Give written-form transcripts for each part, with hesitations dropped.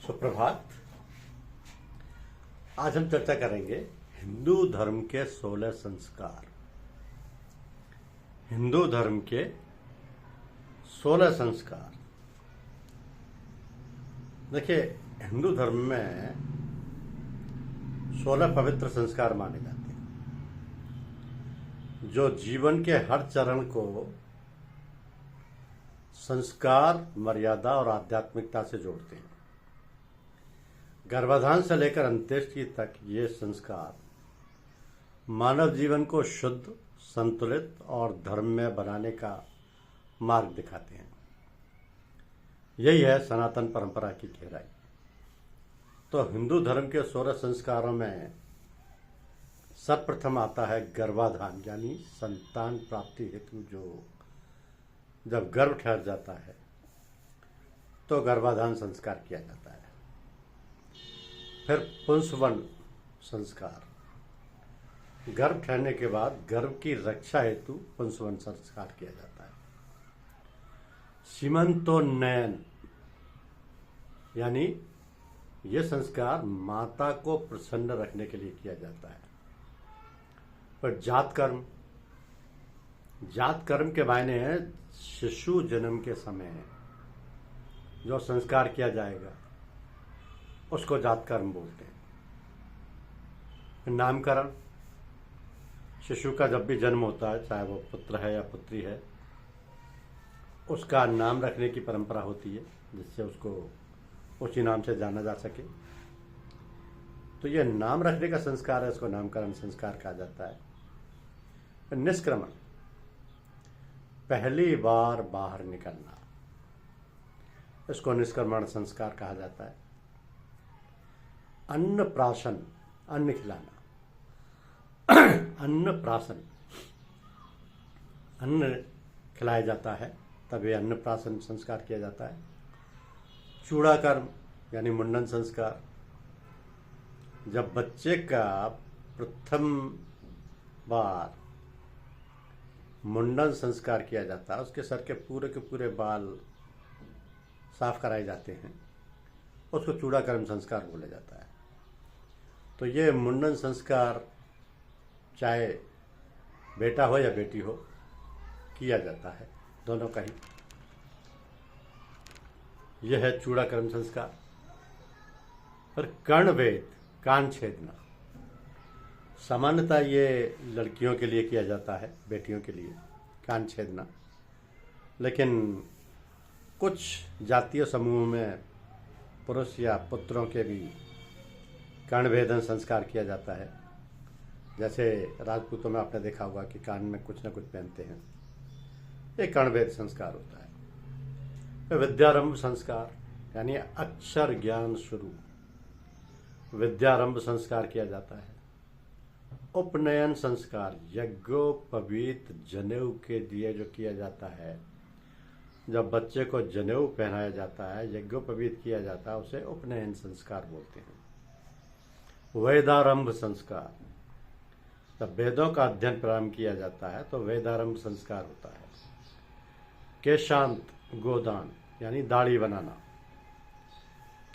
सुप्रभात। आज हम चर्चा करेंगे हिंदू धर्म के 16 संस्कार। हिंदू धर्म के 16 संस्कार। देखिए, हिंदू धर्म में 16 पवित्र संस्कार माने जाते हैं जो जीवन के हर चरण को संस्कार, मर्यादा और आध्यात्मिकता से जोड़ते हैं। गर्भाधान से लेकर अंत्येष्टि तक ये संस्कार मानव जीवन को शुद्ध, संतुलित और धर्म में बनाने का मार्ग दिखाते हैं। यही है सनातन परंपरा की गहराई। तो हिंदू धर्म के 16 संस्कारों में सर्वप्रथम आता है गर्भाधान, यानी संतान प्राप्ति हेतु जो जब गर्भ ठहर जाता है तो गर्भाधान संस्कार किया जाता है। फिर पुंसवन संस्कार, गर्भ ठहरने के बाद गर्भ की रक्षा हेतु पुंसवन संस्कार किया जाता है। सीमंतोन्नयन, यानी ये संस्कार माता को प्रसन्न रखने के लिए किया जाता है। फिर जातकर्म, जातकर्म के मायने है शिशु जन्म के समय जो संस्कार किया जाएगा उसको जातकर्म बोलते हैं। नामकरण, शिशु का जब भी जन्म होता है, चाहे वो पुत्र है या पुत्री है, उसका नाम रखने की परंपरा होती है जिससे उसको उसी नाम से जाना जा सके। तो ये नाम रखने का संस्कार है, इसको नामकरण संस्कार कहा जाता है। निष्क्रमण, पहली बार बाहर निकलना, इसको निष्क्रमण संस्कार कहा जाता है। अन्नप्राशन, अन्न खिलाना, अन्नप्राशन, अन्न खिलाया जाता है तब ये अन्नप्राशन संस्कार किया जाता है। चूड़ाकर्म यानी मुंडन संस्कार, जब बच्चे का प्रथम बार मुंडन संस्कार किया जाता है, उसके सर के पूरे बाल साफ कराए जाते हैं, उसको चूड़ाकर्म संस्कार बोला जाता है। तो ये मुंडन संस्कार चाहे बेटा हो या बेटी हो किया जाता है, दोनों का ही। यह है चूड़ाकर्म संस्कार। पर कर्णवेद, कान छेदना, सामान्यतः ये लड़कियों के लिए किया जाता है, बेटियों के लिए कान छेदना। लेकिन कुछ जातीय समूह में पुरुष या पुत्रों के भी कर्णभेदन संस्कार किया जाता है। जैसे राजपूतों में आपने देखा होगा कि कान में कुछ न कुछ पहनते हैं, एक कर्णभेद संस्कार होता है। फिर विद्यारंभ संस्कार, यानी अक्षर ज्ञान शुरू, विद्यारंभ संस्कार किया जाता है। उपनयन संस्कार, यज्ञोपवीत जनेऊ के दिए जो किया जाता है, जब बच्चे को जनेऊ पहनाया जाता है, यज्ञोपवीत किया जाता है, उसे उपनयन संस्कार बोलते हैं। वेदारंभ संस्कार, जब वेदों का अध्ययन प्रारंभ किया जाता है तो वेदारंभ संस्कार होता है। केशांत गोदान, यानी दाढ़ी बनाना,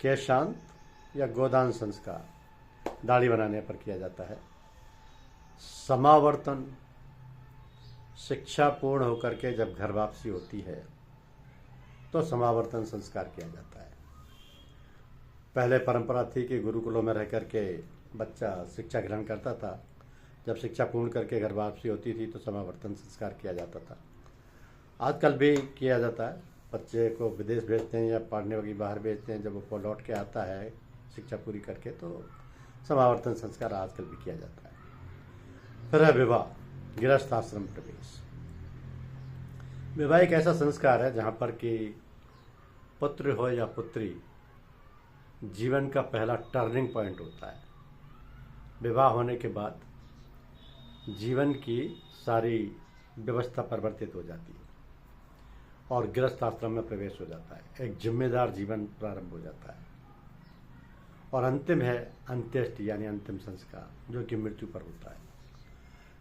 केशांत या गोदान संस्कार दाढ़ी बनाने पर किया जाता है। समावर्तन, शिक्षा पूर्ण होकर के जब घर वापसी होती है तो समावर्तन संस्कार किया जाता है। पहले परंपरा थी कि गुरुकुलों में रह करके बच्चा शिक्षा ग्रहण करता था, जब शिक्षा पूर्ण करके घर वापसी होती थी तो समावर्तन संस्कार किया जाता था। आजकल भी किया जाता है, बच्चे को विदेश भेजते हैं या पढ़ने वगैरह बाहर भेजते हैं, जब वो लौट के आता है शिक्षा पूरी करके तो समावर्तन संस्कार आजकल भी किया जाता है। फिर है विवाह, गृहस्थ आश्रम प्रवेश। विवाह एक ऐसा संस्कार है जहाँ पर कि पुत्र हो या पुत्री जीवन का पहला टर्निंग पॉइंट होता है। विवाह होने के बाद जीवन की सारी व्यवस्था परिवर्तित हो जाती है और गृहस्थ आश्रम में प्रवेश हो जाता है। एक जिम्मेदार जीवन प्रारंभ हो जाता है। और अंतिम है अंत्येष्टि, यानी अंतिम संस्कार, जो कि मृत्यु पर होता है।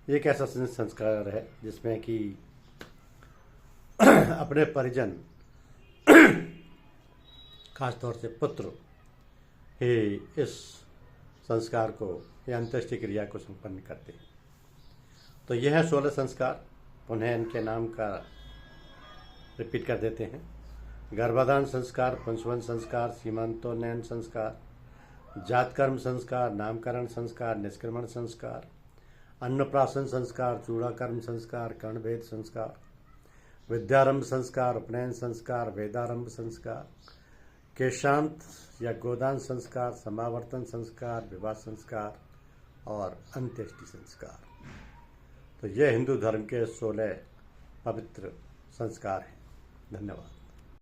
एक ऐसा संस्कार है जिसमें कि अपने परिजन, खासतौर से पुत्र ही इस संस्कार को या अंत्येष्टि क्रिया को संपन्न करते हैं। तो यह है 16 संस्कार। पुनः इनके नाम का रिपीट कर देते हैं। गर्भाधान संस्कार, पंचवन संस्कार, सीमांतोन्नयन संस्कार, जातकर्म संस्कार, नामकरण संस्कार, निष्क्रमण संस्कार, अन्नप्राशन संस्कार, चूड़ाकर्म संस्कार, कर्णभेद संस्कार, विद्यारंभ संस्कार, उपनयन संस्कार, वेदारंभ संस्कार, केशांत या गोदान संस्कार, समावर्तन संस्कार, विवाह संस्कार और अंत्येष्टि संस्कार। तो ये हिंदू धर्म के 16 पवित्र संस्कार हैं। धन्यवाद।